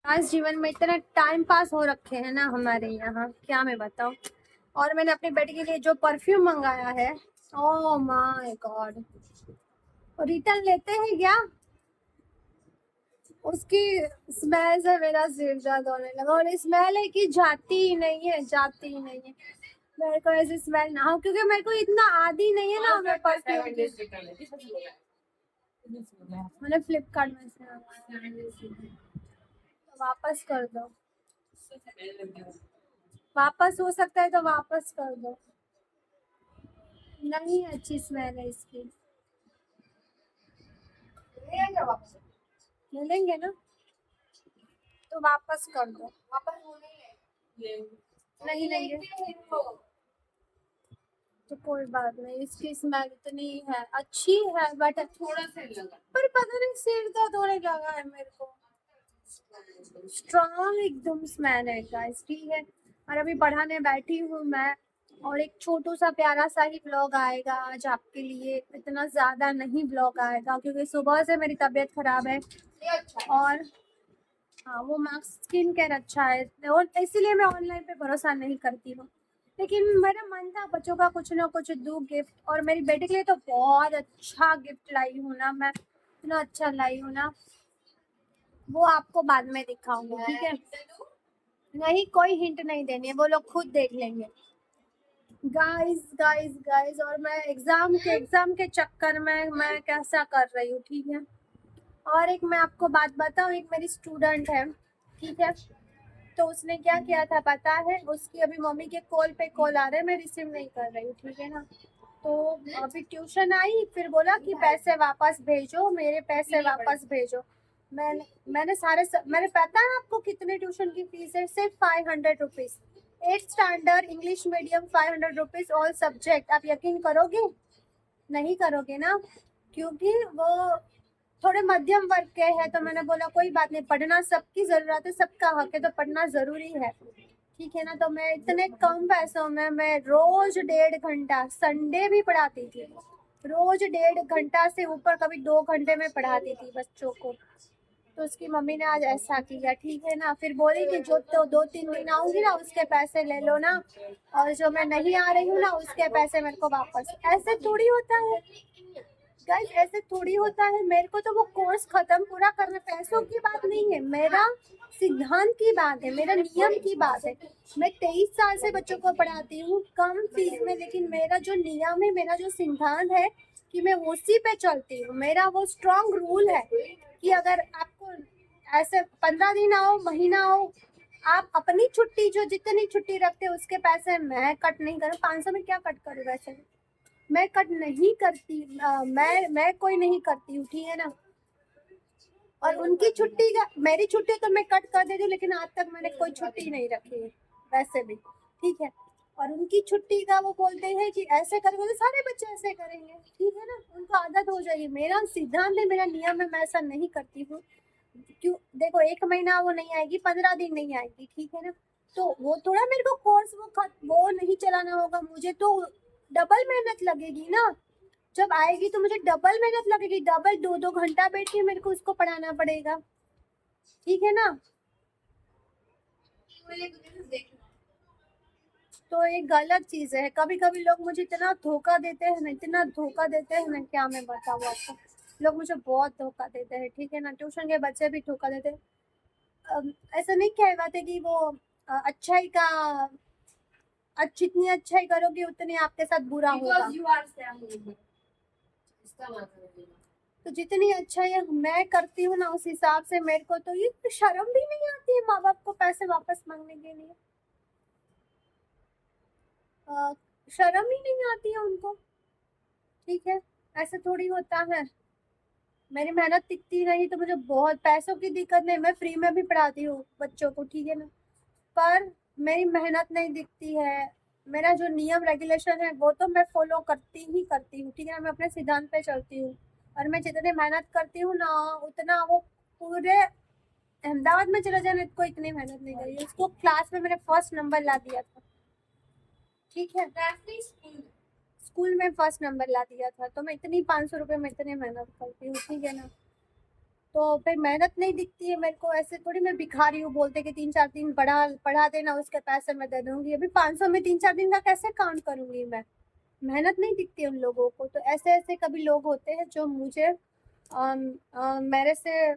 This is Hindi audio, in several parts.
आज जीवन में इतने टाइम पास हो रखे हैं ना हमारे यहाँ, क्या मैं बताऊँ। और मैंने अपनी बेटी के लिए जो परफ्यूम मंगाया है, ओ माय गॉड, रिटर्न लेते हैं क्या? उसकी स्मेल से मेरा सिर दर्द होने लगा। और स्मेल है कि जाती ही नहीं है, जाती ही नहीं है। मेरे को ऐसी स्मेल ना हो, क्योंकि मेरे को इतना आदी नहीं है ना मैं परफ्यूम की। मैंने फ्लिपकार्ट में से मंगाया, तो वापस कर दो। वापस हो सकता है तो वापस कर दो। नहीं अच्छी स्मेल है इसकी। ले लेंगे ना, तो वापस कर दो। नहीं लेंगे तो कोई बात नहीं। इसकी स्मेल इतनी है, अच्छी है, बट थोड़ा सा लगा, पर पता नहीं सिर दर्द होने लगा है मेरे को। स्ट्रॉन्ग एकदम स्मेल है गाइस, ठीक है। और अभी पढ़ाने बैठी हूँ मैं, और एक छोटू सा प्यारा सा ही ब्लॉग आएगा आज आपके लिए। इतना ज्यादा नहीं ब्लॉग आएगा, क्योंकि सुबह से मेरी तबीयत खराब है। और हाँ, वो मैक्स स्किन केयर अच्छा है, और इसीलिए मैं ऑनलाइन पे भरोसा नहीं करती हूँ। लेकिन मेरा मन था बच्चों का कुछ ना कुछ दूँ गिफ्ट, और मेरी बेटी के लिए तो बहुत अच्छा गिफ्ट लाई हूँ ना मैं, इतना अच्छा लाई हूँ ना, वो आपको बाद में दिखाऊंगी, ठीक है। नहीं, कोई हिंट नहीं देनी है, वो लोग खुद देख लेंगे। गाइस गाइस गाइस, और मैं एग्जाम के चक्कर में मैं कैसा कर रही हूँ, ठीक है। और एक मैं आपको बात बताऊँ, एक मेरी स्टूडेंट है, ठीक है। तो उसने क्या किया था पता है, उसकी अभी मम्मी के कॉल पे कॉल आ रहे हैं, मैं रिसीव नहीं कर रही हूँ, ठीक है ना। तो अभी ट्यूशन आई, फिर बोला कि पैसे वापस भेजो, मेरे पैसे वापस भेजो। मैंने पता है आपको कितने ट्यूशन की फीस है? सिर्फ 500 rupees. 8th standard English medium, 500 rupees all subject. आप यकीन करोगे? नहीं करोगे ना, क्योंकि वो थोड़े मध्यम वर्ग के हैं। तो मैंने बोला कोई बात नहीं, पढ़ना सबकी जरूरत है, सबका हक है, तो पढ़ना जरूरी है, ठीक है ना। तो मैं इतने कम पैसों में मैं रोज 1.5 घंटा, संडे भी पढ़ाती थी, रोज 1.5 घंटा से ऊपर, कभी 2 घंटे में पढ़ाती थी बच्चों को। तो उसकी मम्मी ने आज ऐसा किया, ठीक है ना। फिर बोली कि जो तो 2-3 दिन आऊंगी ना, उसके पैसे ले लो ना, और जो मैं नहीं आ रही हूँ ना, उसके पैसे मेरे को वापस। ऐसे थोड़ी होता है गाइस, ऐसे थोड़ी होता है। मेरे को तो वो कोर्स खत्म पूरा करना, पैसों की बात नहीं है, मेरा सिद्धांत की बात है, मेरा नियम की बात है। मैं 23 साल से बच्चों को पढ़ाती हूँ कम फीस में, लेकिन मेरा जो नियम है, मेरा जो सिद्धांत है, कि मैं उसी पे चलती हूँ। मेरा वो स्ट्रॉन्ग रूल है कि अगर आपको ऐसे 15 दिन आओ, महीना आओ, आप अपनी छुट्टी, जो जितनी छुट्टी रखते हो उसके पैसे मैं कट नहीं करूँ। 500 में क्या कट करूँ? वैसे मैं कट नहीं करती, मैं कोई नहीं करती हूँ, ठीक है ना। और उनकी छुट्टी का, मेरी छुट्टी तो मैं कट कर देती हूँ, लेकिन आज तक मैंने कोई छुट्टी नहीं रखी है वैसे भी, ठीक है। और उनकी छुट्टी का वो बोलते हैं कि ऐसे करेंगे तो सारे बच्चे ऐसे करेंगे, ठीक है ना, उनको आदत हो जाएगी। मेरा सिद्धांत है, मेरा नियम है, मैं ऐसा नहीं करती हूँ। क्यों? देखो, 1 महीना वो नहीं आएगी, 15 दिन नहीं आएगी, ठीक है ना। तो वो थोड़ा मेरे को कोर्स वो नहीं चलाना होगा, मुझे तो डबल मेहनत लगेगी ना। जब आएगी तो मुझे डबल मेहनत लगेगी, डबल 2-2 घंटा बैठ के मेरे को उसको पढ़ाना पड़ेगा, ठीक है ना। तो ये गलत चीज है। कभी कभी लोग मुझे इतना धोखा देते हैं ना, इतना धोखा देते हैं ना, क्या मैं बताऊँ आपको। लोग मुझे बहुत धोखा देते हैं, ठीक है ना। ट्यूशन के बच्चे भी धोखा देते हैं। ऐसा नहीं कहवाते कि वो अच्छाई का, जितनी अच्छाई करोगे उतनी आपके साथ बुरा होगा। तो जितनी अच्छाई मैं करती हूँ ना, उस हिसाब से मेरे को तो ये शर्म भी नहीं आती है माँ बाप को पैसे वापस मांगने के लिए। शर्म ही नहीं आती है उनको, ठीक है। ऐसे थोड़ी होता है। मेरी मेहनत दिखती नहीं तो मुझे बहुत पैसों की दिक्कत नहीं, मैं फ्री में भी पढ़ाती हूँ बच्चों को, ठीक है ना। पर मेरी मेहनत नहीं दिखती है। मेरा जो नियम रेगुलेशन है वो तो मैं फॉलो करती हूँ, ठीक है। मैं अपने सिद्धांत पे चलती हूँ, और मैं जितने मेहनत करती हूँ ना, उतना वो पूरे अहमदाबाद में चला जाने को इतनी मेहनत नहीं करी। उसको क्लास में मैंने फर्स्ट नंबर ला दिया था, ठीक है। स्कूल में फर्स्ट नंबर ला दिया था। तो मैं इतनी 500 रुपये में इतनी मेहनत करती हूँ, ठीक है ना। तो फिर मेहनत नहीं दिखती है मेरे को। ऐसे थोड़ी मैं भिखारी हूँ बोलते कि 3-4 दिन पढ़ा देना, उसके पैसे मैं दे दूंगी। अभी 500 में 3-4 दिन का कैसे काउंट करूंगी मैं? मेहनत नहीं दिखती उन लोगों को। तो ऐसे ऐसे कभी लोग होते हैं जो मुझे मेरे से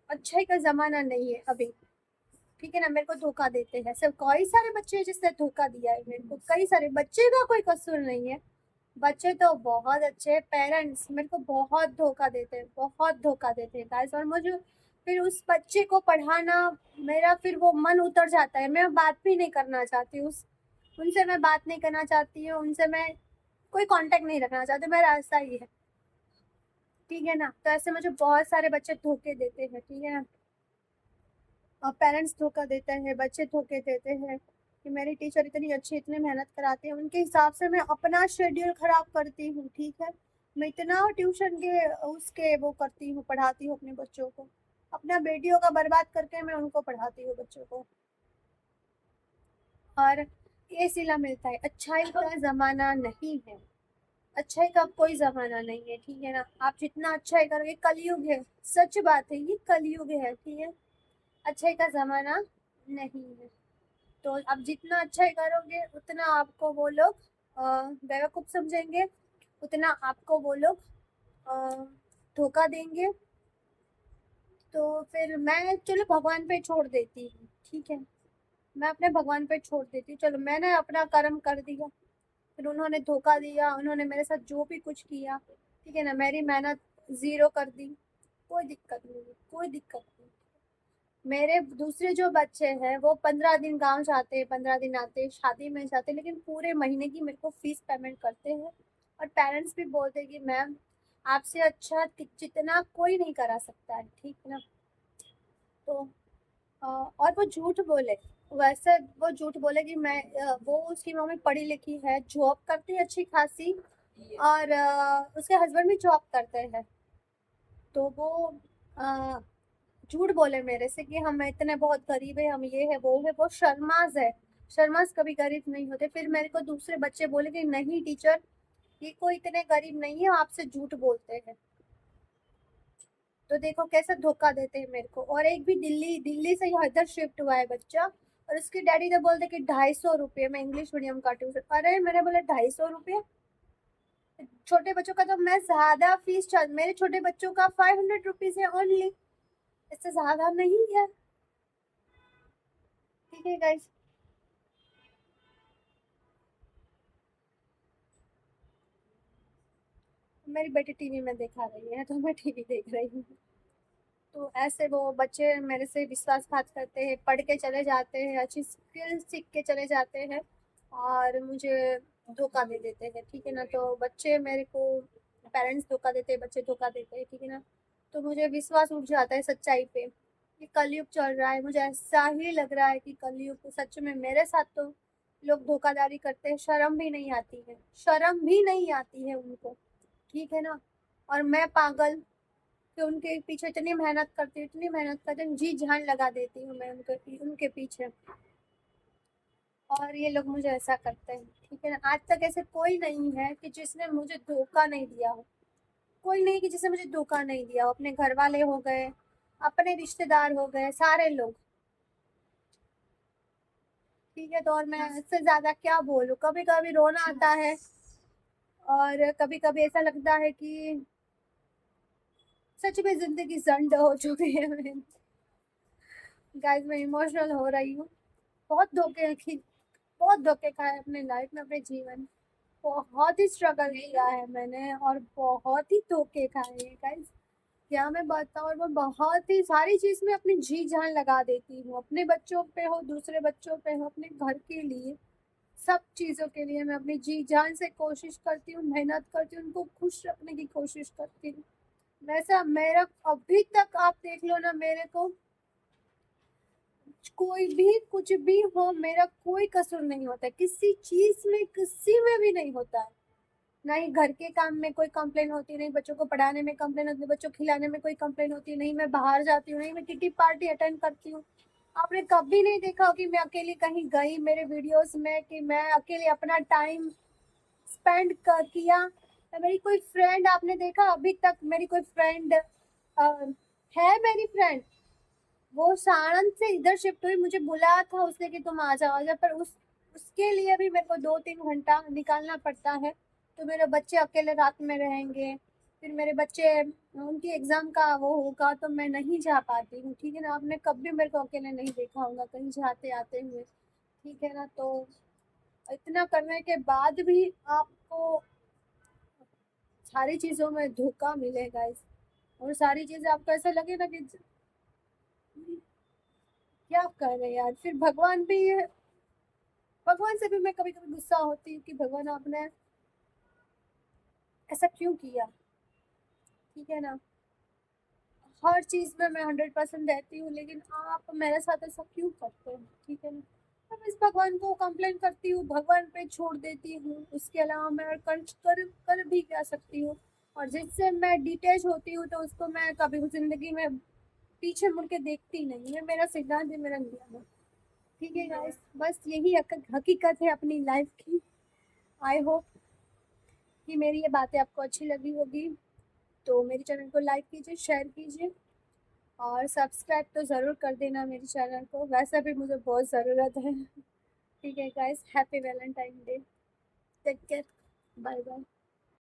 अच्छाई का जमाना नहीं है अभी, ठीक है ना, मेरे को धोखा देते हैं। सिर्फ कई सारे बच्चे हैं जिसने धोखा दिया है मेरे को, कई सारे बच्चे का कोई कसूर नहीं है। बच्चे तो बहुत अच्छे, पेरेंट्स मेरे को बहुत धोखा देते हैं, बहुत धोखा देते हैं गाइस। और मुझे फिर उस बच्चे को पढ़ाना, मेरा फिर वो मन उतर जाता है। मैं बात भी नहीं करना चाहती उनसे, मैं बात नहीं करना चाहती हूँ उनसे, मैं कोई कांटेक्ट नहीं रखना चाहती। मेरा ऐसा ही है, ठीक है ना। तो ऐसे मुझे बहुत सारे बच्चे धोखे देते हैं, ठीक है ना। और पेरेंट्स धोखा देते हैं, बच्चे धोखे देते हैं कि मेरी टीचर इतनी अच्छी, इतनी मेहनत कराती है, उनके हिसाब से मैं अपना शेड्यूल खराब करती हूँ, ठीक है। मैं इतना ट्यूशन के उसके वो करती हूँ, पढ़ाती हूँ अपने बच्चों को, अपना बेटियों का बर्बाद करके मैं उनको पढ़ाती हूँ बच्चों को। और ये सिला मिलता है, अच्छाई का जमाना नहीं है, अच्छाई का कोई जमाना नहीं है, ठीक है ना। आप जितना अच्छाई करोगे, कलयुग है, सच बात है, ये कलयुग है, ठीक है। अच्छाई का जमाना नहीं है। तो आप जितना अच्छाई करोगे उतना आपको वो लोग बेवकूफ समझेंगे, उतना आपको वो लोग धोखा देंगे। तो फिर मैं चलो भगवान पे छोड़ देती हूँ, ठीक है। मैं अपने भगवान पे छोड़ देती हूँ, चलो मैंने अपना कर्म कर दिया। फिर उन्होंने धोखा दिया, उन्होंने मेरे साथ जो भी कुछ किया, ठीक है ना, मेरी मेहनत जीरो कर दी, कोई दिक्कत नहीं, कोई दिक्कत नहीं। मेरे दूसरे जो बच्चे हैं वो 15 दिन गांव जाते हैं, 15 दिन आते हैं, शादी में जाते हैं, लेकिन पूरे महीने की मेरे को फीस पेमेंट करते हैं। और पेरेंट्स भी बोलते हैं कि मैम आपसे अच्छा जितना कोई नहीं करा सकता है, ठीक है ना। तो और वो झूठ बोले, वैसे वो झूठ बोले कि मैं वो उसकी मम्मी पढ़ी लिखी है, जॉब करती है अच्छी खासी, और उसके हस्बैंड भी जॉब करते हैं। तो वो अ, झूठ बोले मेरे से कि हम इतने बहुत गरीब है, हम ये है वो है, वो शर्माज है। शर्माज कभी गरीब नहीं होते। फिर मेरे को दूसरे बच्चे बोले कि नहीं टीचर, ये कोई इतने गरीब नहीं है, आपसे झूठ बोलते हैं। तो देखो कैसा धोखा देते हैं मेरे को। और एक भी दिल्ली दिल्ली से यहाँ इधर शिफ्ट हुआ है बच्चा, और उसके डैडी तो बोलते कि 250 रुपये में इंग्लिश मीडियम का ट्यूशन। अरे मैंने बोला 250 रुपये, छोटे बच्चों का तो मैं ज्यादा फीस चार्ज, मेरे छोटे बच्चों का 500 रुपीज है ओनली, इससे ज्यादा नहीं है, ठीक है गाइस। मेरी बेटी टीवी में दिखा रही है तो मैं टीवी देख रही हूँ। तो ऐसे वो बच्चे मेरे से विश्वासघात करते हैं, पढ़ के चले जाते हैं, अच्छी स्किल सीख के चले जाते हैं, और मुझे धोखा दे देते हैं, ठीक है ना। तो बच्चे मेरे को, पेरेंट्स धोखा देते हैं, बच्चे धोखा देते हैं, ठीक है ना। तो मुझे विश्वास उठ जाता है सच्चाई पे। ये कलयुग चल रहा है, मुझे ऐसा ही लग रहा है कि कलयुग सच में मेरे साथ तो लोग धोखाधड़ी करते हैं, शर्म भी नहीं आती है, शर्म भी नहीं आती है उनको, ठीक है ना। और मैं पागल कि उनके पीछे इतनी मेहनत करती हूँ, इतनी मेहनत करती हूँ, जी जान लगा देती हूँ मैं उनके पीछे, और ये लोग मुझे ऐसा करते हैं, ठीक है ना। आज तक ऐसे कोई नहीं है कि जिसने मुझे धोखा नहीं दिया हो, कोई नहीं कि जिसने मुझे धोखा नहीं दिया हो। अपने घर वाले हो गए, अपने रिश्तेदार हो गए, सारे लोग, ठीक है। तो और मैं इससे ज्यादा क्या बोलूँ, कभी कभी रोना आता है, और कभी कभी ऐसा लगता है कि सच में जिंदगी जंड हो चुकी है मेरी। गाइस मैं इमोशनल हो रही हूँ। बहुत धोखे की, बहुत धोखे खाए अपने लाइफ में, अपने जीवन, बहुत ही स्ट्रगल किया है मैंने, और बहुत ही धोखे खाए हैं गाइस। क्या मैं बताऊँ, और मैं बहुत ही सारी चीज में अपनी जी जान लगा देती हूँ, अपने बच्चों पे हो, दूसरे बच्चों पे हो, अपने घर के लिए, सब चीजों के लिए मैं अपनी जी जान से कोशिश करती हूँ, मेहनत करती हूँ, उनको खुश रखने की कोशिश करती हूँ। वैसा मेरा अभी तक आप देख लो ना, मेरे को कोई भी कुछ भी हो, मेरा कोई कसूर नहीं होता है, किसी चीज में, किसी में भी नहीं होता है। ना ही घर के काम में कोई कंप्लेन होती, नहीं बच्चों को पढ़ाने में कंप्लेन होती, बच्चों को खिलाने में कोई कंप्लेन होती, नहीं मैं बाहर जाती हूँ, नहीं मैं किटी पार्टी अटेंड करती हूँ। आपने कभी नहीं देखा हो कि मैं अकेली कहीं गई मेरे वीडियोस में, कि मैं अकेले अपना टाइम स्पेंड कर किया। या मेरी कोई फ्रेंड आपने देखा अभी तक, मेरी कोई फ्रेंड है मेरी फ्रेंड, वो सारण से इधर शिफ्ट हुई, मुझे बुलाया था उसने कि तुम आ जाओ, पर उसके लिए भी मेरे को 2-3 घंटा निकालना पड़ता है। तो मेरे बच्चे अकेले रात में रहेंगे, फिर मेरे बच्चे उनकी एग्जाम का वो होगा, तो मैं नहीं जा पाती हूँ। ठीक है ना, आपने कभी मेरे को अकेले नहीं देखा होगा कहीं जाते आते हुए। ठीक है ना, तो इतना करने के बाद भी आपको सारी चीजों में धोखा मिलेगा और सारी चीजें आपको ऐसा लगेगा कि क्या कर रहे यार। फिर भगवान से भी मैं कभी कभी गुस्सा होती हूँ कि भगवान आपने ऐसा क्यों किया। ठीक है ना, हर चीज में मैं 100% देती हूँ, लेकिन आप मेरे साथ ऐसा क्यों करते हो। ठीक है ना, मैं इस भगवान को कंप्लेन करती हूँ, भगवान पे छोड़ देती हूँ, उसके अलावा मैं और कर भी क्या सकती हूँ। और जिससे मैं डिटैच होती हूँ तो उसको मैं कभी जिंदगी में पीछे मुड़ के देखती नहीं। ये मेरा सिद्धांत है, मेरा नियम है। ठीक है गाइस, बस यही हकीकत है अपनी लाइफ की। आई होप कि मेरी ये बातें आपको अच्छी लगी होगी। तो मेरे चैनल को लाइक कीजिए, शेयर कीजिए और सब्सक्राइब तो ज़रूर कर देना मेरे चैनल को, वैसे भी मुझे बहुत ज़रूरत है। ठीक है guys, happy Valentine day, take care, bye bye.